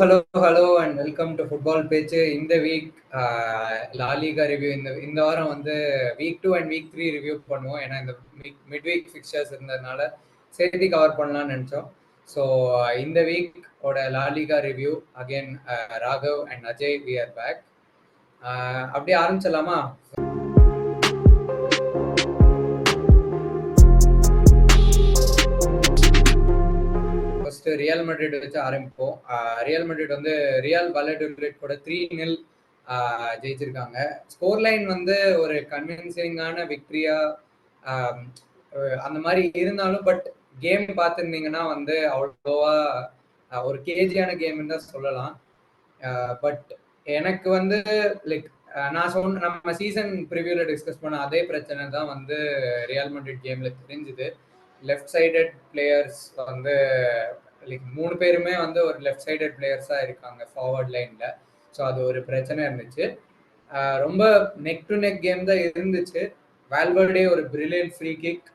Hello and welcome to football பேச்சு. இந்த week La Liga review இந்த வாரம் வந்து வீக் 2 அண்ட் வீக் 3 ரிவ்யூ பண்ணுவோம். ஏன்னா இந்த மிட் வீக் ஃபிக்சர்ஸ் இருந்ததுனால சேர்த்து கவர் பண்ணலாம்னு நினச்சோம். ஸோ இந்த வீக்கோட La Liga review again Raghav and Ajay we are back. அப்படியே ஆரம்பிச்சிடலாமா? ஃபர்ஸ்ட் ரியல் மெட்ரிட் வச்சு ஆரம்பிப்போம். ரியல் மெட்ரிட் வந்து ரியல் வாலடோலிட் கூட 3-0 ஜெயிச்சிருக்காங்க. ஸ்கோர் லைன் வந்து ஒரு கன்வின்சிங்கான விக்டரியா அந்த மாதிரி இருந்தாலும், பட் கேம் பார்த்துருந்தீங்கன்னா வந்து அவ்வளோவா ஒரு கேஜியான கேம்னு தான் சொல்லலாம். பட் எனக்கு வந்து லைக் நான் சொன்ன நம்ம சீசன் ப்ரிவியூல டிஸ்கஸ் பண்ண அதே பிரச்சனை தான் வந்து ரியல் மெட்ரிட் கேம்ல தெரிஞ்சுது. லெஃப்ட் சைடட் பிளேயர்ஸ் வந்து லைக் 3 பேருமே வந்து ஒரு லெஃப்ட் சைடட் பிளேயர்ஸா இருக்காங்க ஃபார்வர்ட் லைன்ல. ஸோ அது ஒரு பிரச்சனை இருந்துச்சு. ரொம்ப நெக் டு நெக் கேம் தான் இருந்துச்சு. வால்வர்டே ஒரு brilliant free kick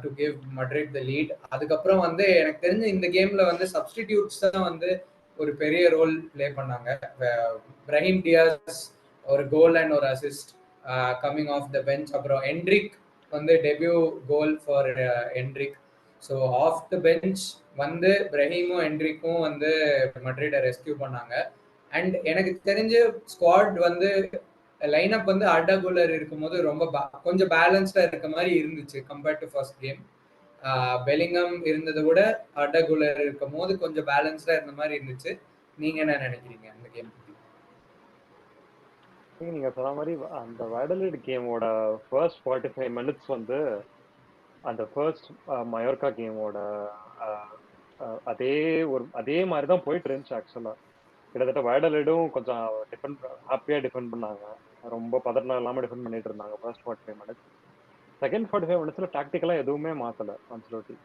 to give Madrid the lead. அதுக்கப்புறம் வந்து எனக்கு தெரிஞ்ச இந்த கேம்ல வந்து சப்ஸ்டிடியூட்ஸ் தான் வந்து ஒரு பெரிய ரோல் பிளே பண்ணாங்க. பிரஹீம் டியாஸ் ஒரு கோல் அண்ட் ஒரு assist coming off the bench. அப்புறம் என்ட்ரிக் வந்து debut goal for Endrick. So off the bench வந்து பிரஹீமும் என்ட்ரிக்கும் வந்து மட்ரிடை ரெஸ்கியூ பண்ணாங்க. அண்ட் எனக்கு தெரிஞ்ச ஸ்குவாட் வந்து லைனப் வந்து அர்டா குலர் இருக்கும்போது ரொம்ப கொஞ்சம் பேலன்ஸ்டா இருக்க மாதிரி இருந்துச்சு compared to first game. Bellingham இருந்ததை விட அர்டா குலர் இருக்கும் போது கொஞ்சம் பேலன்ஸ்டா இருந்த மாதிரி இருந்துச்சு. நீங்க என்ன நினைக்கிறீங்க அந்த கேம் பத்தி? நீங்க சொன்ன மாதிரி அந்த வைடலிட் கேமோட ஃபர்ஸ்ட் 45 மினிட்ஸ் வந்து அந்த ஃபர்ஸ்ட் மயோர்கா கேமோட அதே மாதிரி தான் போயிட்டு இருந்துச்சு. ஆக்சுவலா கிட்டத்தட்ட வைடலிடும் கொஞ்சம் ஹாப்பியா டிஃபெண்ட் பண்ணாங்க. ரொம்ப பதட்டம் இல்லாம டிஃபெண்ட் பண்ணிட்டு இருந்தாங்க ஃபர்ஸ்ட் 45 மினிட்ஸ். செகண்ட் 45 மினிட்ஸ்ல டாக்டிக்கலா எதுவுமே மாத்தல அன்செலோட்டி.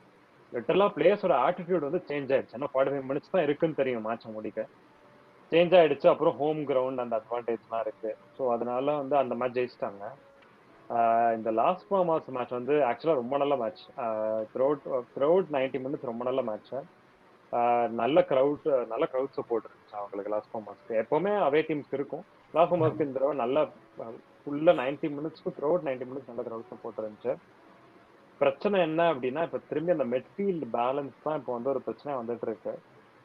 லிட்டரலா பிளேயர்ஸோட ஆட்டிடியூட் வந்து சேஞ்ச் ஆயிடுச்சு. ஏன்னா 45 மினிட்ஸ் தான் இருக்குன்னு தெரியும் மேட்ச் முடிக்க. சேஞ்ச் ஆயிடுச்சு. அப்புறம் ஹோம் கிரவுண்ட் அந்த அட்வான்டேஜ்லாம் இருக்கு. ஸோ அதனால வந்து அந்த மேட்ச் ஜெயிச்சிட்டாங்க. இந்த லாஸ்ட் 4 மார்க்ஸ் மேட்ச் வந்து ஆக்சுவலா ரொம்ப நல்ல மேட்ச். த்ரூஅவுட் 90 மினிட்ஸ் ரொம்ப நல்ல மேட்ச். நல்ல க்ரௌட் சப்போர்ட் இருந்துச்சு அவங்களுக்கு லாஸ்ட் 4 மார்க்ஸ்க்கு. எப்பவுமே அவே டீம்ஸ்க்கு இருக்கும். லாஸ்ட் 4 மார்க்ஸ்க்கு இந்த தடவை நல்ல ஃபுல்லா 90 மினிட்ஸ்க்கு த்ரூஅவுட் 90 மினிட்ஸ் நல்ல க்ரௌட் சப்போர்ட் இருந்துச்சு. பிரச்சனை என்ன அப்படின்னா இப்ப திரும்பி அந்த மிட்ஃபீல்ட் பேலன்ஸ் தான் இப்போ வந்து ஒரு பிரச்சனை வந்துட்டு இருக்கு.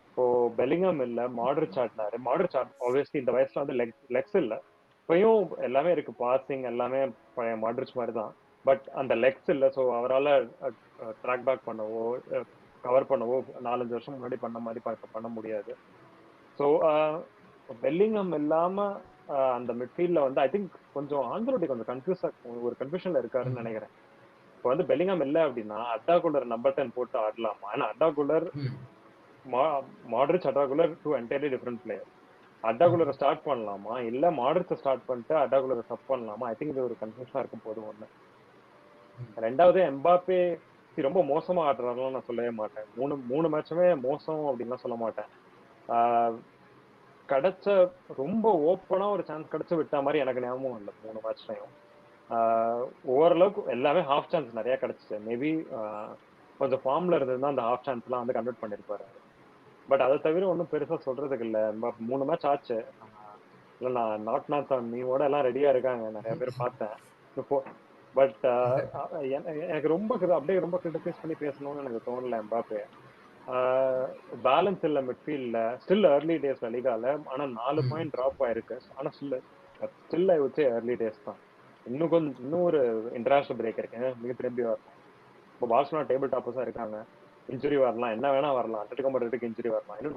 இப்போ பெலிங்கம் இல்ல, மாட்ரிச் ஆடினாரு. மாட்ரிச் ஆப்வியஸ்லி இந்த வயசுல வந்து லெக்ஸ் இல்ல. இப்பயும் எல்லாமே இருக்கு, பாசிங் எல்லாமே பழைய மாட்ரிச் மாதிரி தான். பட் அந்த லெக்ஸ் இல்ல. ஸோ அவரால் ட்ராக் பேக் பண்ணவோ கவர் பண்ணவோ 4-5 வருஷம் முன்னாடி பண்ண மாதிரி பண்ண முடியாது. ஸோ பெல்லிங்கம் இல்லாம அந்த மிட்ஃபீல்ட்ல வந்து ஐ திங்க் கொஞ்சம் ஆந்திரோட்டி கொஞ்சம் ஒரு கன்ஃபியூஷன்ல இருக்காருன்னு நினைக்கிறேன். இப்போ வந்து பெல்லிங்கம் இல்லை அப்படின்னா அட்டா குலர் நம்பர் 10 போட்டு ஆடலாமா? ஏன்னா அட்டா குலர் மாட்ரிச் அட்டா குலர் டூ என்டையர்லி டிஃப்ரெண்ட் பிளேயர். அட்டா குலரை ஸ்டார்ட் பண்ணலாமா இல்ல மாட்ரிச்சை ஸ்டார்ட் பண்ணிட்டு அட்டா குலரை ஸ்டாப் பண்ணலாமா? ஐ திங்க் இது ஒரு கன்ஃபியூஷனா இருக்கும் போது ஒண்ணு. ரெண்டாவது எம்பாப்பே ரொம்ப மோசமா ஆடுறாருன்னு நான் சொல்லவே மாட்டேன். மூணு மேட்சுமே மோசம் அப்படின்லாம் சொல்ல மாட்டேன். கிடைச்ச ரொம்ப ஓப்பனா ஒரு சான்ஸ் கிடைச்சு விட்ட மாதிரி எனக்கு ஞாபகம் இல்லை 3 மேட்ச்லயும். ஓரளவுக்கு எல்லாமே ஹாஃப் சான்ஸ் நிறைய கிடைச்சிச்சு. மேபி கொஞ்சம் ஃபார்ம்ல இருந்ததுன்னா அந்த ஹாஃப் சான்ஸ் எல்லாம் வந்து கன்வெர்ட் பண்ணிருப்பாரு. பட் அதை தவிர ஒன்றும் பெருசா சொல்றதுக்கு இல்ல. 3 மேட்ச் ஆச்சு. இல்ல நான் நாட் நீவோட எல்லாம் ரெடியா இருக்காங்க, நிறைய பேர் பார்த்தேன். பட் எனக்கு ரொம்ப அப்படியே ரொம்ப கிரிட்டிசைஸ் பண்ணி பேசணும்னு எனக்கு தோணல. எம்பாப்பே பேலன்ஸ் இல்ல மிட்ஃபீல்ட்ல. ஸ்டில் ஏர்லி டேஸ் லலிகால. ஆனா 4 பாயிண்ட் டிராப் ஆயிருக்கு. ஆனா still I would say early days தான். இன்னும் ஒரு இன்டர்நேஷனல் பிரேக் இருக்கு, மிக திரும்பி வரணும். இப்போ பார்சலோனா டேபிள் டாப்பர்ஸா இருக்காங்க. இன்ஜுரி வரலாம், என்ன வேணா வரலாம். அட்லெட்டிகோ மேட்ரிடுக்கு இன்ஜுரி வரலாம். இன்னும்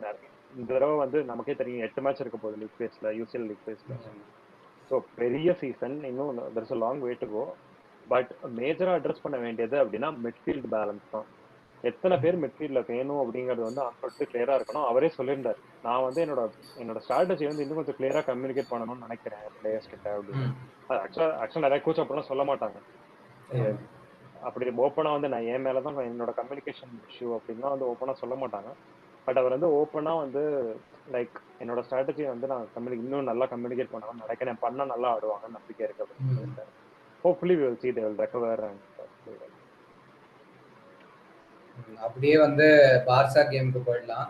இந்த தடவை வந்து நமக்கே தெரியும் 8 மேட்ச் இருக்க போகுது லீக் பேஸ்ல, யூசிஎல் லீக் பேஸ்ல. ஸோ பெரிய சீசன், இன்னும் there's a long way to go. But மேஜரா அட்ரஸ் பண்ண வேண்டியது அப்படின்னா மிட்ஃபீல்ட் பேலன்ஸ் தான். எத்தனை பேர் மிட்ஃபீல்ட்ல வேணும் அப்படிங்கிறது வந்து அவங்களுக்கு கிளியரா இருக்கணும். அவரே சொல்லியிருந்தாரு, நான் வந்து என்னோட ஸ்ட்ராட்டஜி வந்து இன்னும் கொஞ்சம் கிளியரா கம்யூனிகேட் பண்ணணும்னு நினைக்கிறேன் பிளேயர்ஸ் கிட்ட அப்படின்னு. ஆக்சுவலா நிறைய கோச் அப்படிலாம் சொல்ல மாட்டாங்க. அப்படி ஓப்பனா வந்து நான் என் மேலதான் என்னோட கம்யூனிகேஷன் இஷ்யூ அப்படின்னா வந்து ஓப்பனா சொல்ல மாட்டாங்க. பட் அவர் வந்து ஓப்பனா வந்து லைக் என்னோட ஸ்ட்ராட்டஜி வந்து நான் இன்னும் நல்லா கம்யூனிகேட் பண்ணணும்னு நினைக்கிறேன், பண்ணா நல்லா ஆடுவாங்கன்னு நம்பிக்கை இருக்கு அப்படின்னு சொல்லியிருந்தாரு. Hopefully we will see they will recover and play well. அப்படியே வந்து பார்சா கேமுக்கு போயிடலாம்.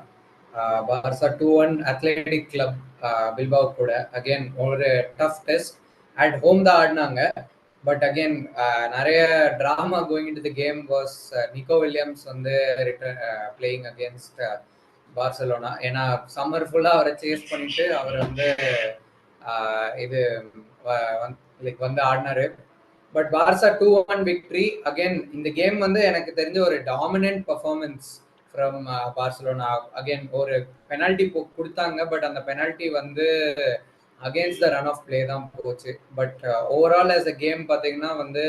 பார்சா 2-1 அத்லெட்டிக் கிளப் பில்பாவ் கூட. அகைன் ஒரு டஃப் டெஸ்ட். அட் ஹோம் தான் ஆடினாங்க. பட் அகைன் நிறைய drama going into the game was Nico Williams வந்து பிளேயிங் அகேன்ஸ்ட் பார்சலோனா. ஏன்னா சம்மர் ஃபுல்லா அவரை சேஸ் பண்ணிட்டு அவர் வந்து இது லைக் வந்து ஆடினாரு. But Barca 2-1 victory. அகைன் இந்த கேம் வந்து எனக்கு தெரிஞ்ச ஒரு dominant performance from Barcelona. Again ஒரு பெனால்டி கொடுத்தாங்க. பட் அந்த பெனால்டி வந்து against the run of play தான் போச்சு. But overall as a game பார்த்தீங்கன்னா வந்து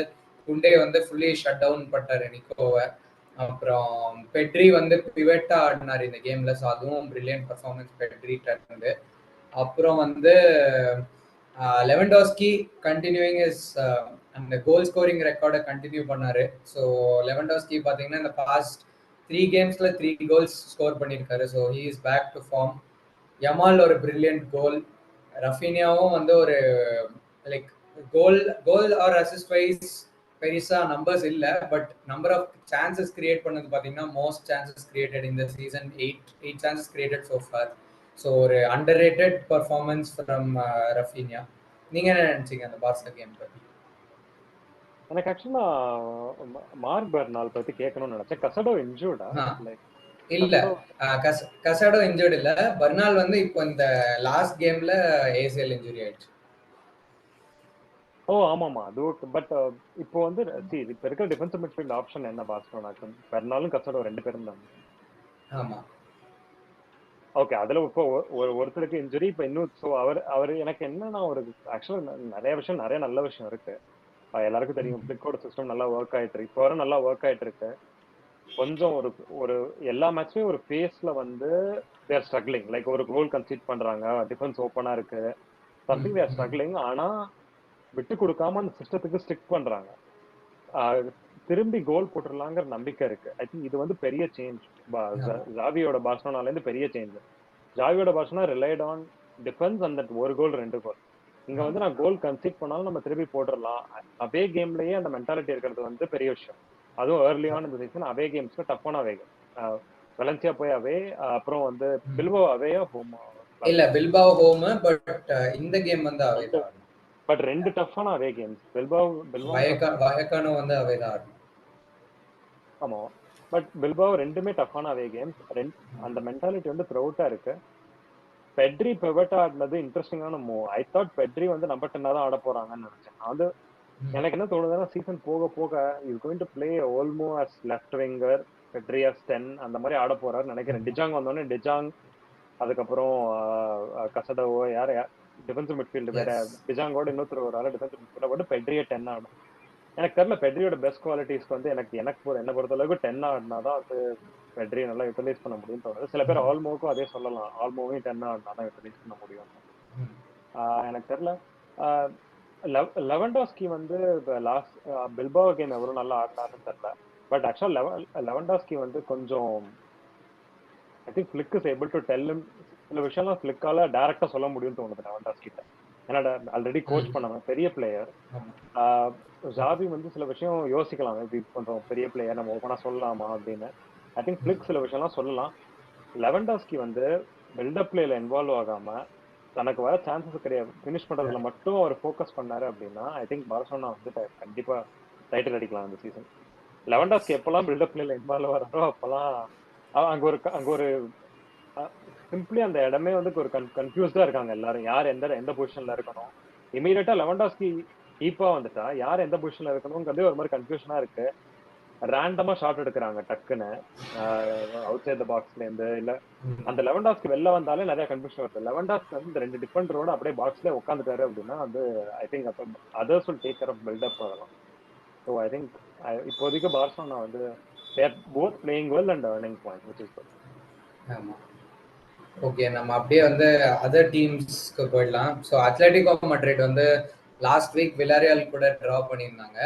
குண்டே வந்து ஃபுல்லி ஷட் டவுன் பட்டாரு நிக்கோவை. அப்புறம் பெட்ரி வந்து பிவெட்டா ஆடினார் இந்த கேம்ல. ஸோ அதுவும் பிரில்லியன்ட் பர்ஃபார்மன்ஸ் பெட்ரிட்ட இருந்து. அப்புறம் வந்து லெவன்டாஸ்கி கண்டினியூயிங் இஸ் அந்த கோல் ஸ்கோரிங் ரெக்கார்டை கண்டினியூ பண்ணாரு. ஸோ லெவன்டாஸ்கி பார்த்தீங்கன்னா இந்த பாஸ்ட் 3 கேம்ஸ்ல 3 கோல்ஸ் ஸ்கோர் பண்ணியிருக்காரு. So he is back to form. Yamal ஒரு பிரில்லியன்ட் கோல். ரஃபினியாவும் வந்து ஒரு like goal or assist wise பெருசா நம்பர்ஸ் இல்ல. But number of chances create பண்ணது பாத்தீங்கன்னா மோஸ்ட் சான்சஸ் கிரியேட்டட் இந்த season 8 chances created so far. So ஒரு underrated performance from Raphinha. நீங்க என்ன நினைச்சீங்க அந்த பார்சா கேம் பத்தி? எனக்கு ஆக்சுவலா மார்க் பெர்னால் பத்தி கேட்கணும்னு நினைச்சேன். கசடோ இன்ஜூர்டா? லைக் இல்ல, கசடோ இன்ஜூர்ட் இல்ல. பெர்னால் வந்து இப்போ இந்த லாஸ்ட் கேம்ல ஏசிஎல் இன்ஜுரி ஆயிடுச்சு. ஓ ஆமாமா அது ஓகே. பட் இப்போ வந்து இப்ப இருக்கிற டிஃபென்சிவ் மிட்ஃபீல்ட் ஆப்ஷன் என்ன பார்சலோனாக்கு? பெர்னாலும் கசடோ 2 பேரும் தான். ஆமா. ஓகே. அதுல இப்போ ஒருத்தருக்கு இன்ஜுரி. இப்போ இன்னும் ஸோ அவர் எனக்கு என்னன்னா ஒரு ஆக்சுவலா நிறைய விஷயம், நிறைய நல்ல விஷயம் இருக்கு. எல்லாருக்கும் தெரியும் பிளிக்கோட சிஸ்டம் நல்லா ஒர்க் ஆயிட்டு இருக்கு. இப்போ வர நல்லா ஒர்க் ஆயிட்டு இருக்கு. கொஞ்சம் ஒரு எல்லா மேட்ச்லயும் ஒரு ஃபேஸ்ல வந்து தேர் ஸ்ட்ரகிளிங். லைக் ஒரு கோல் கன்சீட் பண்றாங்க, டிஃபென்ஸ் ஓப்பனா இருக்கு, சம்திங் தேர் ஸ்ட்ரகிளிங். ஆனா விட்டு கொடுக்காம அந்த சிஸ்டத்துக்கு ஸ்டிக் பண்றாங்க. திரும்பி கோல் போட்டுடலாங்கிற நம்பிக்கை இருக்கு. ஐ திங்க் இது வந்து பெரிய சேஞ்ச். ஜாவியோட பார்சலோனால இருந்து பெரிய சேஞ்ச். ஜாவியோட பார்சலோனா ரிலைட் ஆன் டிஃபென்ஸ் அந்த ஒரு கோல் 2 கோல். இங்க வந்து நான் கோல் கன்சீட் பண்ணாலும் நம்ம திரும்பி போட்டுடலாம். அவே கேம்லயே அந்த மென்டாலிட்டி இருக்கிறது வந்து பெரிய விஷயம். அதுவும் ஏர்லியான இந்த சீசன் அவே கேம்ஸ்ல டஃப்பான அவே கேம். வெலன்சியா போய் அவே, அப்புறம் வந்து பில்பாவ் அவேயா ஹோமா? இல்ல, பில்பாவ் ஹோம். பட் இந்த கேம் வந்து அவே தான். பட் 2 டஃப்பான அவே கேம்ஸ். வயக்கானோ வந்து அவே தான். ஆமா. பட் பில்பாவ் 2மே டஃப்பான அவே கேம்ஸ். அந்த மென்டாலிட்டி வந்து த்ரூஅவுட்டா இருக்கு. பெட்ரி பிவட் ஆடினது இன்ட்ரெஸ்டிங்கான மூவ். ஐ தாட் பெட்ரி வந்து நம்பர் 10 தான் ஆட போறாங்கன்னு நினைச்சேன். அது எனக்கு என்ன தோணுதுன்னா சீசன் போக போக is going to play Olmo as left winger, Pedri as 10 அந்த மாதிரி ஆட போறாருன்னு நினைக்கிறேன். டிஜாங் வந்தோடனே டிஜாங், அதுக்கப்புறம் கசடவோ யார் டிஃபென்சிவ் மிட்ஃபீல்டு வேற டிஜாங்கோட இன்னொருத்தர் ஒரு ஆள் டிஃபென்சிவ் மிட்ஃபீல்ட போட்டு பெட்ரியை 10 ஆடும். எனக்கு தெரியல பெட்ரியோட பெஸ்ட் குவாலிட்டிஸ்க்கு வந்து என்ன பொறுத்த அளவுக்கு 10 ஆடினாதான் வந்து பெட்ரி நல்லா யூட்டிலைஸ் பண்ண முடியும்னு தோணுது. சில பேர் ஆல்மோக்கும் அதே சொல்லலாம். ஆல்மோவையும் 10 ஆடினாதான் யூட்டிலைஸ் பண்ண முடியும். எனக்கு தெரியல. லெவன்டாஸ்கி வந்து லாஸ்ட் பில்பாவோ கேம் எவ்வளவு நல்லா ஆடினாருன்னு தெரியல. பட் ஆக்சுவலா லெவன்டாஸ்கி வந்து கொஞ்சம் I think ஃபிளிக் is able to tell சில விஷயம்லாம் ஃபிளிக்கால டைரக்டா சொல்ல முடியும்னு தோணுது லெவன்டாஸ்கி கிட்ட. ஏன்னா ஆல்ரெடி கோச் பண்ணவன், பெரிய பிளேயர். ஜாவி வந்து சில விஷயம் யோசிக்கலாம், இது கொஞ்சம் பெரிய பிளேயர் நம்ம ஓப்பனா சொல்லலாமா அப்படின்னு. ஐ திங்க் ஃபிளிக் சில விஷயம்லாம் சொல்லலாம். லெவன்டாஸ்கி வந்து பில்டப் பிளேல இன்வால்வ் ஆகாம தனக்கு வர சான்சஸ் கிடையாது, ஃபினிஷ் பண்றதுல மட்டும் அவர் ஃபோக்கஸ் பண்ணாரு அப்படின்னா ஐ திங்க் பார்சலோனா வந்து கண்டிப்பா டைட்டில் அடிக்கலாம் இந்த சீசன். லெவன்டாஸ்கி எப்பெல்லாம் பில்டப் பிளேல இன்வால்வ் ஆகிறாரோ அப்பெல்லாம் அங்க ஒரு சிம்பிளி அந்த இடமே வந்து ஒரு கன்ஃபியூஸ்டா இருக்காங்க எல்லாரும். யார் எந்த பொசிஷன்ல இருக்கணும். இமீடியட்டா லெவன்டாஸ்கி ஈப்பா வந்துட்டா யார் எந்த பொசிஷன்ல இருக்கணும்ங்கிறதே ஒரு மாதிரி கன்ஃபியூஷனா இருக்கு. ரேண்டமா ஷாட் எடுக்கிறாங்க டக்குன்னு அவுட் சைட் த பாக்ஸ்ல இருந்து. இல்ல அந்த லெவன்டாஸ்க்கு வெளில வந்தாலே நிறைய கன்ஃபியூஷன் வருது. லெவன்டாஸ்க்கு வந்து இந்த 2 டிஃபெண்டரோட அப்படியே பாக்ஸ்ல உட்காந்துட்டாரு அப்படின்னா வந்து ஐ திங்க் அப்ப others will take care of build up அதெல்லாம். ஸோ ஐ திங்க் இப்போதைக்கு பார்சலோனா வந்து both playing well and earning point which is good. ஆமா. ஓகே, நம்ம அப்படியே வந்து அதர் டீம்ஸ்க்கு போயிடலாம். ஸோ அத்லெட்டிகோ மட்ரிட் வந்து லாஸ்ட் வீக் விலாரியல் கூட ட்ரா பண்ணியிருந்தாங்க.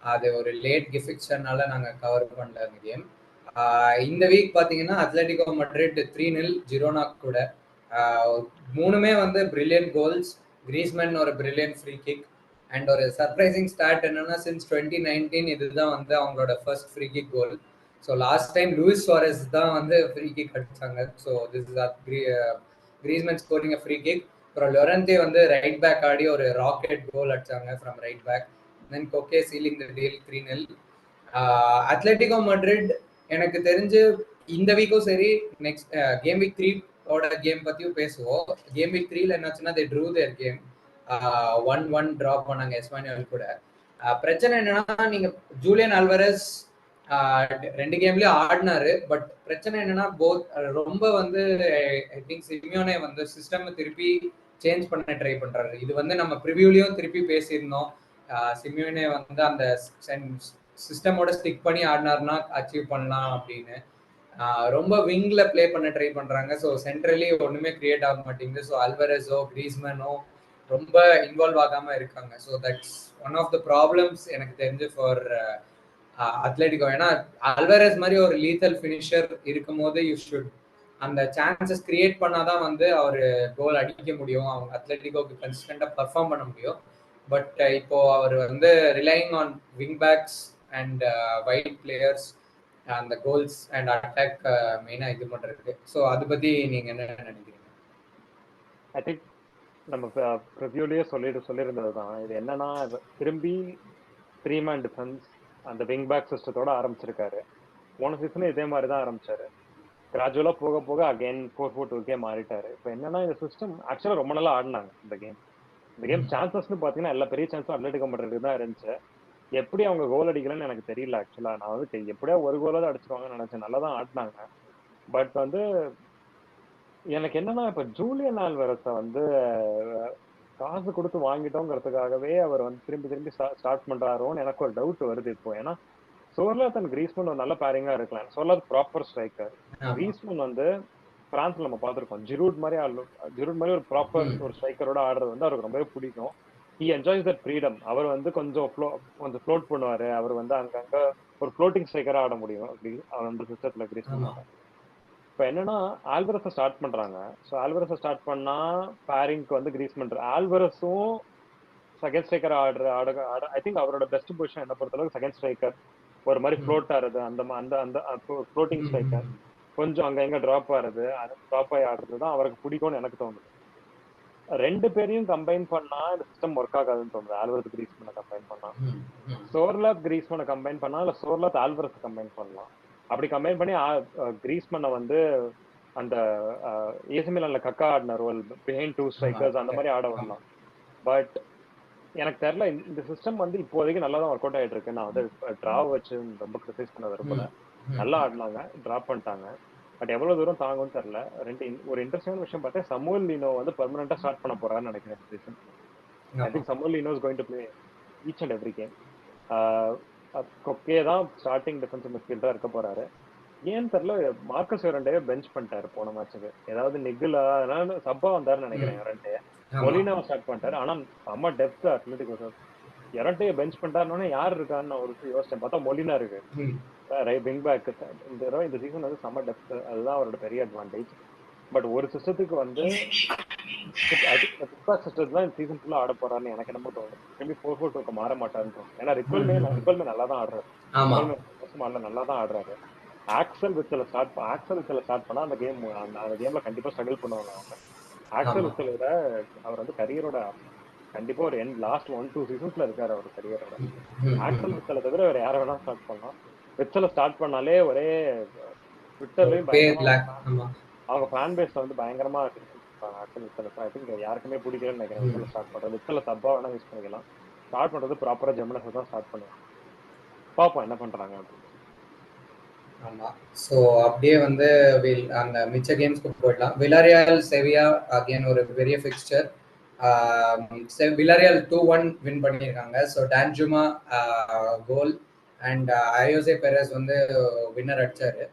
அது ஒரு லேட் கிஃபிக்ஷனால நாங்கள் கவர் பண்ணல அந்த கேம். இந்த வீக் பார்த்தீங்கன்னா அத்லெட்டிகோ மட்ரிட் 3-0 ஜிரோனா கூட. மூணுமே வந்து பிரில்லியன்ட் கோல்ஸ். கிரீஸ்மேன் ஒரு பிரில்லியன்ட் ஃப்ரீ கிக். அண்ட் ஒரு சர்ப்ரைசிங் ஸ்டார்ட் என்னன்னா சின்ஸ் 2019 இதுதான் வந்து அவங்களோட first free kick goal. So last time Luis Suarez தான் வந்து ஃப்ரீ கிக் அடிச்சாங்க. So this is Griezmann scoring free kick. அப்புறம் லொரண்டே வந்து ரைட் பேக் ஆடி ஒரு ராக்கெட் கோல் அடிச்சாங்க from right back. Then Koke sealing the deal 3-0. Atletico Madrid எனக்கு தெரிஞ்சு இந்த வீக்கும் சரி, நெக்ஸ்ட் கேம் வீக் 3 ஓட கேம் பத்தியும் பேசுவோம். கேம் வீக் 3ல என்னாச்சுன்னா தே ட்ரூ தேர் கேம் 1-1 டிரா பண்ணாங்க எஸ்பானியல் கூட. பிரச்சனை என்னன்னா, நீங்க ஜூலியன் அல்வரஸ் 2 கேம்லயும் ஆடினாரு. பட் பிரச்சனை என்னன்னா ரொம்ப வந்து ஐ திங்க் சிமியோனே வந்து சிஸ்டம் திருப்பி சேஞ்ச் பண்ண ட்ரை பண்றாரு. இது வந்து நம்ம ப்ரிவியூலயும் திருப்பி பேசியிருந்தோம். சிமியோனே வந்து அந்த சிஸ்டமோட ஸ்டிக் பண்ணி ஆடினார்னா அச்சீவ் பண்ணலாம் அப்படின்னு. ரொம்ப விங்ல பிளே பண்ண ட்ரை பண்றாங்க. ஸோ சென்ட்ரலி ஒண்ணுமே கிரியேட் ஆக மாட்டேங்குது. ஸோ அல்வரஸோ கிரீஸ்மேனோ ரொம்ப இன்வால்வ் ஆகாம இருக்காங்க. So that's one of the problems எனக்கு தெரிஞ்சு ஃபார் அத்லெட்டிகோ. ஏன்னா அல்வரஸ் மாதிரி ஒரு லீத்தல் ஃபினிஷர் இருக்கும் போது யூ ஷுட் அந்த சான்சஸ் கிரியேட் பண்ணாதான் வந்து அவர் கோல் அடிக்க முடியும். அவங்க அத்லெட்டிகோக்கு கன்சிஸ்டண்டா பர்ஃபார்ம் பண்ண முடியும். பட் இப்போ அவர் வந்து relying on wing backs and wide players அந்த கோல்ஸ் அண்ட் அட்டாக் மெயினா இது பண்றதுக்கு. ஸோ அதை பத்தி நீங்க என்ன நினைக்கிறீங்க? ஐ திங்க் நம்ம ப்ரிவியூலயே சொல்லியிருந்தது தான். இது என்னன்னா, திரும்பி 3-man டிஃபென்ஸ் அந்த விங் பேக் சிஸ்டத்தோட ஆரம்பிச்சிருக்காரு. போன சீசனும் இதே மாதிரி தான் ஆரம்பிச்சாரு. கிராஜுவலா போக போக அகைன் 4-4-2 மாறிட்டாரு. இப்போ என்னன்னா, இந்த சிஸ்டம் ஆக்சுவலா ரொம்ப நல்லா ஆடினாங்க இந்த கேம். சான்சஸ்னு பாத்தீங்கன்னா எல்லா பெரிய சான்ஸும் அட்லெட்டிகோ மட்ரிட் தான் இருந்துச்சு. எப்படி அவங்க கோல் அடிக்கலன்னு எனக்கு தெரியல. ஆக்சுவலா நான் வந்து எப்படியா ஒரு கோலாவது அடிச்சிருவாங்கன்னு நினைச்சேன். நல்லா தான் ஆடினாங்க. பட் வந்து எனக்கு என்னன்னா, இப்ப ஜூலியன் ஆல்வரஸ வந்து காசு கொடுத்து வாங்கிட்டோங்கிறதுக்காகவே அவர் வந்து திரும்பி ஸ்டார்ட் பண்றாரோன்னு எனக்கு ஒரு டவுட் வருது இப்போ. ஏன்னா சோர்லாத் அண்ட் கிரீஸ்மன் ஒரு நல்ல பேரிங்கா இருக்கலாம். சோர்லாத் ப்ராப்பர் ஸ்ட்ரைக்கர். கிரீஸ்மன் வந்து பிரான்ஸ்ல நம்ம பார்த்திருக்கோம். ஜிரூட் மாதிரி ஒரு ப்ராப்பர் ஒரு ஸ்ட்ரைக்கரோட ஆடுறது வந்து அவருக்கு ரொம்பவே பிடிக்கும். He enjoys that freedom. அவர் வந்து கொஞ்சம் ஃப்ளோட் பண்ணுவாரு. அவர் வந்து அங்கங்க ஒரு ஃப்ளோட்டிங் ஸ்ட்ரைக்கரா ஆட முடியும். அந்த சிஸ்டத்துல கிரீஸ்மன். இப்போ என்னன்னா, ஆல்வரஸை ஸ்டார்ட் பண்றாங்க. ஸோ ஆல்வரஸை ஸ்டார்ட் பண்ணா பேரிங்க்கு வந்து கிரீஸ்மன். ஆல்வரஸும் செகண்ட் ஸ்ட்ரைக்கர் ஆட ஐ திங்க் அவரோட பெஸ்ட் பொசிஷன் என்ன பொறுத்தளவுக்கு செகண்ட் ஸ்ட்ரைக்கர். ஒரு மாதிரி ஃப்ளோட் ஆடுறது, அந்த அந்த ஃப்ளோட்டிங் ஸ்ட்ரைக்கர். கொஞ்சம் அங்க எங்க டிராப் ஆகுறது, டிராப் ஆகி ஆடுறது தான் அவருக்கு பிடிக்கும்னு எனக்கு தோணுது. 2 பேரையும் கம்பைன் பண்ணா இந்த சிஸ்டம் ஒர்க் ஆகாதுன்னு தோணுது. ஆல்வரஸ் கிரீஸ்மனை கம்பைன் பண்ணா, சோர்லாத் கிரீஸ்மனை கம்பைன் பண்ணா, இல்ல சோர்லாத் ஆல்வரஸ் கம்பைன் பண்ணலாம். அப்படி கம்பைன் பண்ணி கிரீஸ்மனை வந்து அந்த ஏசி மிலான்ல கக்கா ஆடின ரோல் பிஹைண்ட் 2 ஸ்ட்ரைக்கர்ஸ் அந்த மாதிரி ஆட வரலாம். பட் எனக்கு தெரியல, இந்த சிஸ்டம் வந்து இப்போதைக்கு நல்லா தான் ஒர்க் அவுட் ஆயிட்டு இருக்கு. நான் வந்து டிரா வச்சு ரொம்ப கிரிட்டிசைஸ் பண்ண விரும்பல. நல்லா ஆடினாங்க, டிராப் பண்ணிட்டாங்க. பட் எவ்வளவு தூரம் தாங்கும்னு தெரியல. ஒரு இன்ட்ரெஸ்டிங்கான விஷயம் பார்த்தா, சமுவல் லீனோ வந்து பெர்மனண்டா ஸ்டார்ட் பண்ண போறாருன்னு நினைக்கிறேன் season. I think Samuel Lino is going to play each and every game. Koke தான் ஸ்டார்டிங் டிஃபென்சிவ் மிட்ஃபீல்டரா இருக்க போறாரு. ஏன்னு தெரியல, மார்க்கஸ் யோரண்டே பெஞ்ச் பண்ணிட்டாரு போன மேட்சுக்கு. ஏதாவது நிகுலா அதனால சப்பா வந்தாருன்னு நினைக்கிறேன். யோரண்டே மொலினாவை ஸ்டார்ட் பண்ணிட்டாரு. ஆனா செம்ம டெப்த் அத்லெட்டிகோ. யோரண்டையை பெஞ்ச் பண்ணிட்டாருன்னு யார் இருக்கான்னு நான் ஒரு யோசிச்சேன். பார்த்தா மொலினா இருக்கு விங் பேக். இந்த சீசன் வந்து செம்ம டெப்த். அதுதான் அவரோட பெரிய அட்வான்டேஜ். பட் ஒரு சிஸ்டத்துக்கு வந்து சிஸ்டத்துக்கு தான் இந்த சீசன் ஃபுல்லா ஆட போறாருன்னு எனக்கு என்னமோ தோணுது. திரும்பி 4-4-2 மாற மாட்டாருன்னு தோணும். ஏன்னா ரிக்வல்மே நல்லா தான் ஆடுறாரு. நல்லா தான் ஆடுறாரு. ஆக்சல் வித்தல ஸ்டார்ட் பண்ணா அந்த கேம்ல கண்டிப்பா ஸ்ட்ரகிள் பண்ணுவாங்க அவங்க. ஆக்சல் வித்தலோட அவர் வந்து கரியரோட கண்டிப்பா ஒரு லாஸ்ட் 1-2 சீசன்ஸ்ல இருக்காரு அவர் கரியரோட. ஆக்சல் வித்தலை தவிர வேற யாரை வேணா ஸ்டார்ட் பண்ணலாம். வித்தலை ஸ்டார்ட் பண்ணாலே ஒரே ட்விட்டர்லயும் பயங்கரமா அவங்க ஃபேன் பேஸ்ல வந்து பயங்கரமா ஆக்சல் வித்தலை. ஐ திங்க் யாருக்குமே பிடிக்கலன்னு நினைக்கிறேன் வித்தலை ஸ்டார்ட் பண்றது. வித்தலை சப்பா வேணா யூஸ் பண்ணிக்கலாம். ஸ்டார்ட் பண்றது ப்ராப்பரா ஜெமினஸ் தான் ஸ்டார்ட் பண்ணுவாங்க. பாப்போம் என்ன பண்றாங்க அப்படின்னு. ஆமா. ஸோ அப்படியே வந்து அந்த மிச்ச கேம்ஸ்க்கு போயிடலாம். விலாரியால் செவியா அகைன் ஒரு பெரிய ஃபிக்ஸ்சர். விலாரியால் 2-1 வின் பண்ணியிருக்காங்க. ஸோ டான்ஜுமா கோல் அண்ட் அயோசே பெரஸ் வந்து வின்னர் அடிச்சாரு.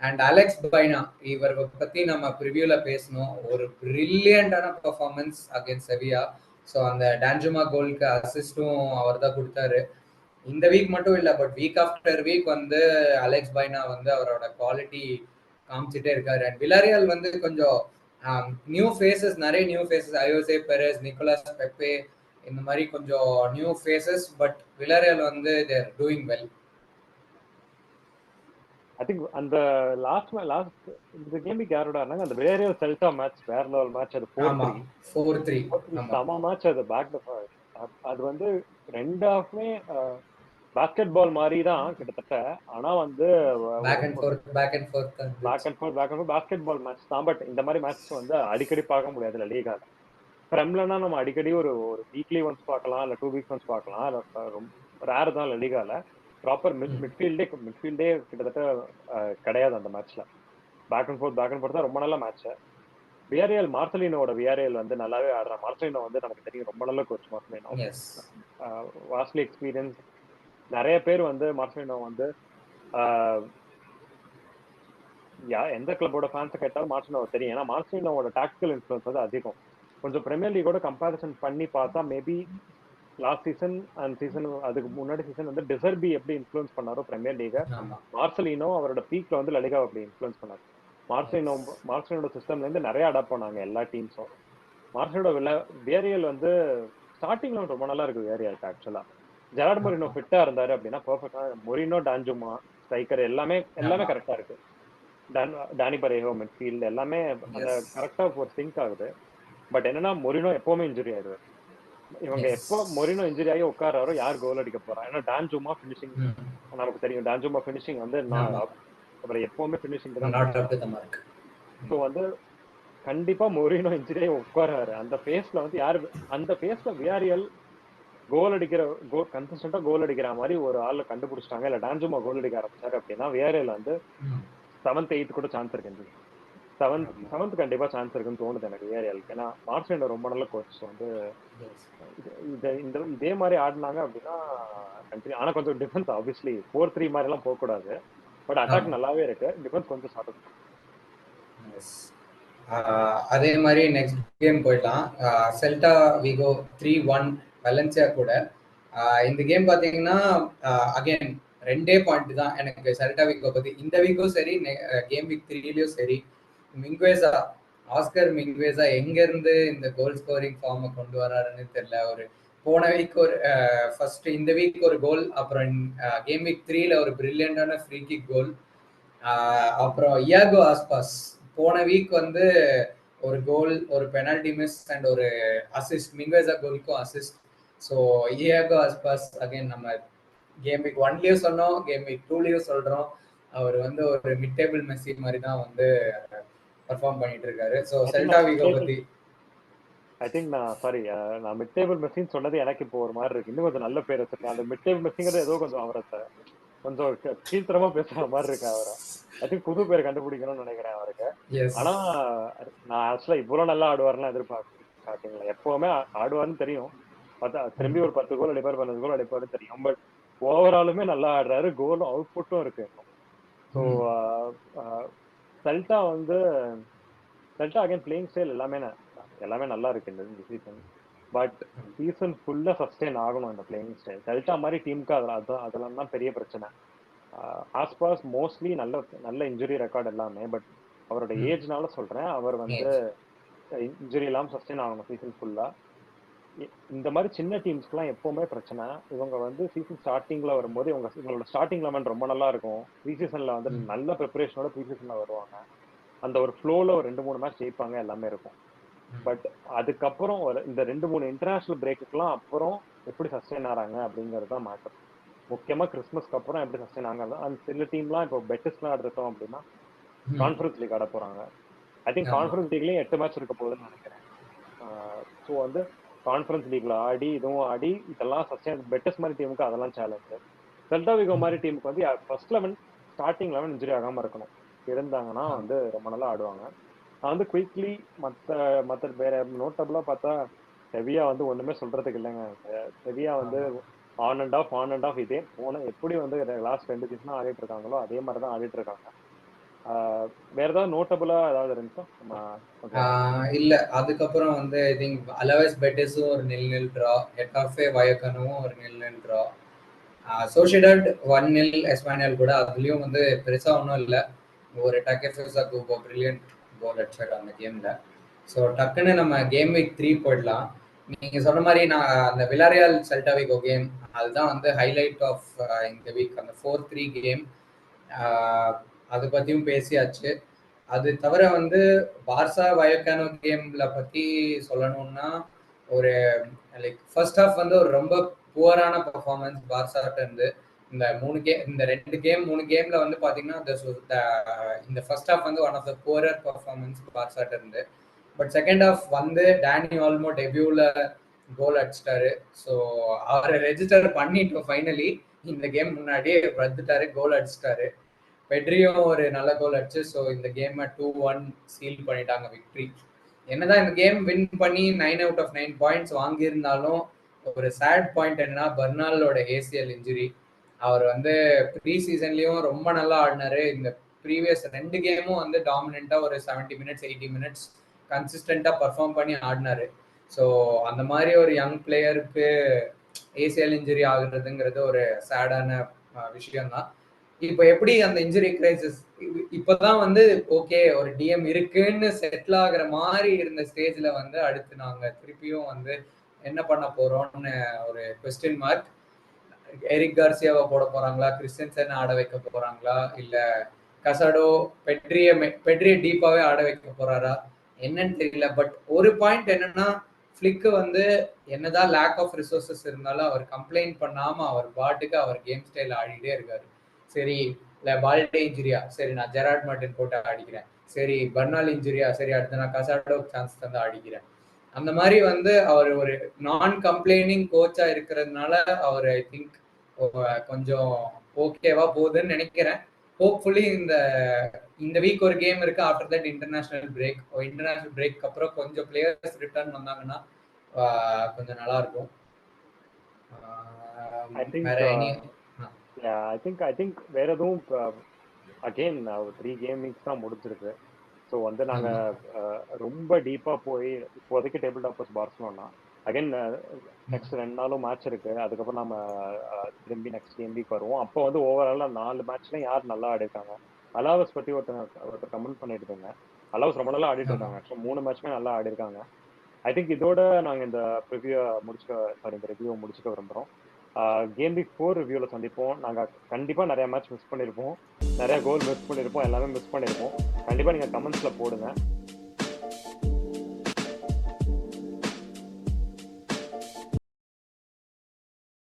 அண்ட் அலெக்ஸ் பைனா இவர் பத்தி நம்ம ப்ரிவியூல பேசணும். ஒரு பிரில்லியண்டான பெர்ஃபார்மன்ஸ் அகைன்ஸ்ட் செவியா. ஸோ அந்த டான்ஜுமா கோலுக்கு அசிஸ்டும் அவர் தான் கொடுத்தாரு. இந்த வீக் மட்டும் இல்ல, பட் வீக் ஆஃப்டர் வீக் வந்து அலெக்ஸ் பைனா வந்து அவரோட குவாலிட்டி காமிச்சிட்டே இருக்காரு. அண்ட் விலாரியால் வந்து கொஞ்சம் நிறைய நியூ ஃபேஸஸ், அயோசே பெரஸ், நிக்கோலாஸ் பெப்பே, இந்த மாதிரி கொஞ்சம் நியூ ஃபேஸஸ். பட் விலாரியால் வந்து they're doing well. I think அந்த லாஸ்ட் இந்த கேமிங் யாரோட ஆனாங்க அந்த வேற செல்டா மேட்ச் வேற லெவல் மேட்ச் அது 4-3 4-3 ஆமா சம மேட்ச் அது பேக் டு அது வந்து ரெண்டு ஹாஃப்மே பாஸ்கெட் பால் மாதிரி தான் கிட்டத்தட்ட. ஆனா வந்து back and forth basketball match தான். பட் இந்த மாதிரி மேட்ச் வந்து அடிக்கடி பார்க்க முடியாது லீகால. பிரம்லனா நம்ம அடிக்கடி ஒரு வீக்லி ஒன்ஸ் பார்க்கலாம், இல்ல 2 வீக்ஸ் ஒன்ஸ் பார்க்கலாம். ரொம்ப ரேர் தான் லீகால. ப்ராப்பர் மிட்ஃபீல்டே கிட்டத்தட்ட கிடையாது அந்த மேட்ச்ல. பேக் அண்ட் ஃபோர்த் தான் ரொம்ப நல்ல மேட்ச். வியாரியல் மார்சலினோட வியாரியல் வந்து நல்லாவே ஆடுறான். மார்சலினோ வந்து நமக்கு தெரியும் ரொம்ப நல்ல கோச் மார்சலினோ. Vastly experience. நிறைய பேர் வந்து மார்சலினோ வந்து எந்த கிளப்போட ஃபேன்ஸ் கேட்டாலும் மார்சலினோ தெரியும். ஏன்னா மார்சலினோட டாக்டிக்கல் இன்ஃப்ளூயன்ஸ் வந்து அதிகம். கொஞ்சம் பிரீமியர் லீகோட கம்பேரிசன் பண்ணி பார்த்தா maybe last season and season அதுக்கு முன்னாடி சீசன் வந்து டிசர்பி எப்படி இன்ஃப்ளூயன்ஸ் பண்ணாரோ பிரீமியர் லீக, மார்சலினோ அவரோட பீக்ல வந்து லலிகா அப்படி இன்ஃப்ளூயன்ஸ் பண்ணாரு. மார்சலினோட சிஸ்டம்ல இருந்து நிறைய அடாப்ட் பண்ணாங்க எல்லா டீம்ஸும். மார்சலினோட வியாரியல் வந்து ஸ்டார்டிங்ல ரொம்ப நல்லா இருக்கு வியாரியல் ஆக்சுவலா. ஜெரார்ட் மொரினோ ஃபிட்டா இருந்தாரு அப்படின்னா பெர்ஃபெக்டா மொரினோ டான்ஜுமா ஸ்ட்ரைக்கர் எல்லாமே கரெக்டா இருக்கு. டானி பரேஹோ மிட்ஃபீல்ட் எல்லாமே அந்த கரெக்டா ஒரு சிங்க் ஆகுது. பட் என்னன்னா மொரினோ எப்பவுமே இன்ஜுரி ஆயிடுவாரு. இவங்க எப்போ மொரினோ இன்ஜுரி ஆகி உட்காராரோ யார் கோல் அடிக்க போறா? ஏன்னா டான்ஜுமா பினிஷிங் நமக்கு தெரியும். டான்ஜுமா பினிஷிங் வந்து அப்புறம் எப்பவுமே பினிஷிங் தான். ஸோ வந்து கண்டிப்பா மொரினோ இன்ஜுரி ஆகி உட்காராரு. அந்த ஃபேஸ்ல வந்து அந்த ஃபேஸ்ல வியாரியல் கன்சிஸ்டன்டா கோல் அடிக்கிற மாதிரி ஒரு ஆளை கண்டுபிடிச்சிட்டாங்க. இல்ல டான்ஜுமா கோல் அடிக்க ஆரம்பிச்சாரு அப்படின்னா வியாரியல் வந்து 7th 8th கூட சான்ஸ் இருக்கு. 7th கண்டிப்பா சான்ஸ் இருக்குன்னு தோணுது எனக்கு வியாரியலுக்கு. ஏன்னா மார்சலினோ ரொம்ப நல்ல கோச் வந்து இதே மாதிரி ஆடினாங்க அப்படின்னா கண்டிப்பா. ஆனா கொஞ்சம் டிஃபென்ஸ் ஆப்வியஸ்லி 4-3 மாதிரி எல்லாம் போக கூடாது. பட் அட்டாக் நல்லாவே இருக்கு. டிஃபென்ஸ் கொஞ்சம் சார்ட். அதே மாதிரி நெக்ஸ்ட் கேம் போயிடலாம். செல்டா விகோ 3-1 வலன்சியா கூட. இந்த கேம் பாத்தீங்கன்னா அகைன் 2 பாயிண்ட் தான் எனக்கு செல்டா விகோ பத்தி. இந்த வீக்கும் சரி, கேம் வீக் 3லயும் சரி, ஆஸ்கர் மிங்வேசா எங்க இருந்து இந்த கோல் ஸ்கோரிங் ஃபார்மை கொண்டு வராருன்னு தெரியல. ஒரு போன வீக் ஒரு ஃபர்ஸ்ட் இந்த வீக் ஒரு கோல், அப்புறம் கேம் வீக் 3ல ஒரு பிரில்லியண்டான ஃப்ரீ கிக் கோல். அப்புறம் இயாகோ ஆஸ்பாஸ் போன வீக் வந்து ஒரு கோல், ஒரு பெனால்டி மிஸ் அண்ட் ஒரு அசிஸ்ட். மிங்வேசா கோலுக்கும் assist. So Iago Aspas again நம்ம கேம் வீக் 1லயும் சொன்னோம், கேம் வீக் 2லயும் சொல்றோம். அவர் வந்து ஒரு மிட் டேபிள் மெஸ்ஸி மாதிரி தான் வந்து பெர்ஃபார்ம் பண்ணிட்டு இருக்காரு. ஸோ செல்டா விகோ பத்தி ஐ திங்க் நான் மிட் டேபிள் மெஸ்ஸின்னு சொன்னது எனக்கு இப்போ ஒரு மாதிரி இருக்கு. இன்னும் கொஞ்சம் நல்ல பேர் வச்சிருக்கேன். அந்த மிட் டேபிள் மெஸ்ஸிங்கிறது ஏதோ கொஞ்சம் அவரை கொஞ்சம் கீழ்த்தரமா பேசுற மாதிரி இருக்கு அவரை. ஐ திங்க் புது பேர் கண்டுபிடிக்கணும்னு நினைக்கிறேன் அவருக்கு. ஆனா நான் ஆக்சுவலா இவ்வளவு நல்லா ஆடுவார்லாம் எதிர்பார்க்கல. எப்பவுமே ஆடுவார்னு தெரியும். திரும்பி ஒரு 10 கோல் அடிப்பாரு, 15 கோல் அடிப்பாரு தெரியும். பட் ஓவராலுமே நல்லா ஆடுறாரு. கோலும் அவுட்புட்டும் இருக்கு. ஸோ செல்டா அகைன் பிளேயிங் ஸ்டைல் எல்லாமே நல்லா இருக்கு இந்த சீசன். பட் சீசன் ஃபுல்லா சஸ்டெயின் ஆகணும் இந்த பிளேயிங் ஸ்டைல். செல்டா மாதிரி டீமுக்கு அதெல்லாம் தான் பெரிய பிரச்சனை. ஆஸ்பாஸ் மோஸ்ட்லி நல்ல இன்ஜுரி ரெக்கார்ட் எல்லாமே. பட் அவரோட ஏஜ்னால சொல்றேன், அவர் வந்து இன்ஜுரி இல்லாம சஸ்டெயின் ஆகணும் சீசன் ஃபுல்லா. இந்த மாதிரி சின்ன டீம்ஸ்க்குலாம் எப்பவுமே பிரச்சனை. இவங்க வந்து சீசன் ஸ்டார்டிங்ல வரும்போது இவங்களோட ஸ்டார்டிங் லெவன் ரொம்ப நல்லா இருக்கும். ப்ரீ சீசன்ல வந்து நல்ல ப்ரிப்பரேஷனோட ப்ரீ சீசன்ல வருவாங்க. அந்த ஒரு ஃப்ளோல ஒரு 2-3 மேட்ச் ஜெயிப்பாங்க, எல்லாமே இருக்கும். பட் அதுக்கப்புறம் இந்த 2-3 இன்டர்நேஷனல் பிரேக்குக்கெல்லாம் அப்புறம் எப்படி சஸ்டெயின் ஆறாங்க அப்படிங்கிறது தான் மேட்டர். முக்கியமா கிறிஸ்மஸ்க்கு அப்புறம் எப்படி சஸ்டெயின் ஆகாது. அந்த சில டீம்லாம் இப்போ பெட்டிஸ்லாம் எடுத்துட்டோம் அப்படின்னா கான்ஃபரன்ஸ் லீக் ஆட போறாங்க. ஐ திங்க் கான்ஃபரன்ஸ் லீக்லயும் 8 மேட்ச் இருக்க போகுதுன்னு நினைக்கிறேன். ஸோ வந்து கான்ஃபரன்ஸ் லீக்ல ஆடி இதெல்லாம் சஸ்டெயின். பெட்டிஸ் மாதிரி டீமுக்கு அதெல்லாம் சேலஞ்சு. செல்டா விகோ மாதிரி டீமுக்கு வந்து ஃபர்ஸ்ட் 11 ஸ்டார்டிங் 11 இன்ஜுரி ஆகாம இருக்கணும். இருந்தாங்கன்னா வந்து ரொம்ப நல்லா ஆடுவாங்க. நான் வந்து குயிக்லி மற்ற வேற நோட்டபிளா பார்த்தா செவியா வந்து ஒண்ணுமே சொல்றதுக்கு இல்லைங்க. செவியா வந்து ஆன் அண்ட் ஆஃப் இதே எப்படி வந்து லாஸ்ட் 2 சீசனா ஆடிட்டு இருக்காங்களோ அதே மாதிரி தான் ஆடிட்டு இருக்காங்க. வேற ஏதாவது நோட்டபிளா ஏதாவது இருந்துச்சா? இல்ல, அதுக்கப்புறம் வந்து ஐ திங்க் அலவஸ் பெட்டிஸும் ஒரு 0-0 டிரா, எட்டாஃபே வயக்கனும் ஒரு 0-0 டிரா, சோசியடாட் 1-0 எஸ்பானியல் கூட. அதுலயும் வந்து பெருசா ஒன்றும் இல்லை. ஒரு டக்கெஃபெசா கூபோ பிரில்லியன்ட் கோல் அடிச்சாரு அந்த கேம்ல. ஸோ டக்குன்னு நம்ம கேம் வீக் 3 போயிடலாம். நீங்க சொன்ன மாதிரி நான் அந்த விலாரியால் செல்டா விகோ கேம் அதுதான் வந்து ஹைலைட் ஆஃப் இந்த வீக். அந்த 4-3 கேம் அதை பத்தியும் பேசியாச்சு. அது தவிர வந்து பார்சா வயக்கானோ கேம்ல பத்தி சொல்லணும்னா, ஒரு லைக் ஃபர்ஸ்ட் ஹாஃப் வந்து ஒரு ரொம்ப புவரான பெர்ஃபார்மன்ஸ் பார்சாட்ட இருந்து. இந்த 2 கேம் 3 கேம்ல வந்து பாத்தீங்கன்னா, இந்த ஃபர்ஸ்ட் ஹாஃப் வந்து one of the poorer performance பார்சாட்ட இருந்து. பட் செகண்ட் ஹாஃப் வந்து டேனி ஆல்மோ டெபியூல கோல் அடிச்சிட்டாரு. ஸோ அவரை ரெஜிஸ்டர் பண்ணிட்டோம் ஃபைனலி. இந்த கேம் முன்னாடியே வந்துட்டாரு, கோல் அடிச்சிட்டாரு. பெட்ரியும் ஒரு நல்ல கோல் அடிச்சு. ஸோ இந்த கேமை 2-1 சீல் பண்ணிட்டாங்க விக்ட்ரி. என்னதான் இந்த கேம் வின் பண்ணி 9 அவுட் ஆஃப் 9 பாயிண்ட்ஸ் வாங்கியிருந்தாலும் ஒரு சேட் பாயிண்ட் என்னன்னா பர்னாலோட ஏசிஎல் இன்ஜுரி. அவர் வந்து ப்ரீ சீசன்லயும் ரொம்ப நல்லா ஆடினாரு. இந்த ப்ரீவியஸ் 2 கேமும் வந்து டாமினண்டா ஒரு 70 மினிட்ஸ் 80 மினிட்ஸ் கன்சிஸ்டண்டா பர்ஃபார்ம் பண்ணி ஆடினாரு. ஸோ அந்த மாதிரி ஒரு யங் பிளேயருக்கு ஏசிஎல் இன்ஜுரி ஆகுறதுங்கிறது ஒரு சேடான விஷயம் தான். இப்போ எப்படி அந்த இன்ஜுரி கிரைசிஸ் இப்பதான் வந்து ஓகே ஒரு டிஎம் இருக்குன்னு செட்டில் ஆகுற மாதிரி இருந்த ஸ்டேஜ்ல வந்து அடுத்து நாங்க திருப்பியும் வந்து என்ன பண்ண போறோம்னு ஒரு கொஸ்டின் மார்க். எரிக் கார்சியாவை போட போறாங்களா, கிறிஸ்டன்சன் ஆட வைக்க போறாங்களா, இல்ல கசாடோ பெட்ரிய டீப்பாவே ஆட வைக்க போறாரா என்னன்னு தெரியல. பட் ஒரு பாயிண்ட் என்னன்னா, ஃபிளிக்கு வந்து என்னதான் லேக் ஆஃப் ரிசோர்சஸ் இருந்தாலும் அவர் கம்ப்ளைண்ட் பண்ணாம அவர் பாட்டுக்கு அவர் கேம் ஸ்டைல் ஆடிட்டே இருக்காரு. சரி இல்ல பால்டே இன்ஜுரியா, சரி நான் ஜெராட் மார்டின் போட்டு ஆடிக்கிறேன். சரி பர்னால் இன்ஜுரியா, சரி அடுத்து நான் கசாடோ சான்ஸ் தந்து ஆடிக்கிறேன். அந்த மாதிரி வந்து அவர் ஒரு நான் கம்ப்ளைனிங் கோச்சா இருக்கிறதுனால அவர் ஐ திங்க் கொஞ்சம் ஓகேவா போகுதுன்னு நினைக்கிறேன். ஹோப்ஃபுல்லி இந்த வீக் ஒரு கேம் இருக்கு. ஆஃப்டர் தட் இன்டர்நேஷனல் பிரேக் அப்புறம் கொஞ்சம் பிளேயர்ஸ் ரிட்டர்ன் வந்தாங்கன்னா கொஞ்சம் நல்லா இருக்கும். வேற எனி ஐ திங்க் வேற எதுவும் அகெயின் 3 கேம் வீக்ஸ் தான் முடிஞ்சிருக்கு. ஸோ வந்து நாங்க ரொம்ப டீப்பா போய் இப்போதைக்கு table toppers Barcelona. Again next 2 நாளும் மேட்ச் இருக்கு. அதுக்கப்புறம் நம்ம திரும்பி நெக்ஸ்ட் கேம் வீக் வருவோம். அப்போ வந்து ஓவராலா 4 மேட்ச்லயும் யார் நல்லா ஆடிருக்காங்க. அலாவஸ் பத்தி ஒருத்தர் கமெண்ட் பண்ணிட்டு இருந்தாங்க. அலாவஸ் ரொம்ப நல்லா ஆடிட்டு இருக்காங்க. ஆக்சுவலா 3 மேட்ச்மே நல்லா ஆடிருக்காங்க. ஐ திங்க் இதோட நாங்க இந்த ரிவ்யூ முடிச்சுக்க விரும்புறோம். கேம் வீக் 4 ரிவ்யூல சந்திப்போம். நாங்க கண்டிப்பா நிறைய மேட்ச் மிஸ் பண்ணிருப்போம், நிறைய கோல் மிஸ் பண்ணிருப்போம், எல்லாமே மிஸ் பண்ணிருப்போம். கண்டிப்பா நீங்க கமெண்ட்ஸ்ல போடுங்க.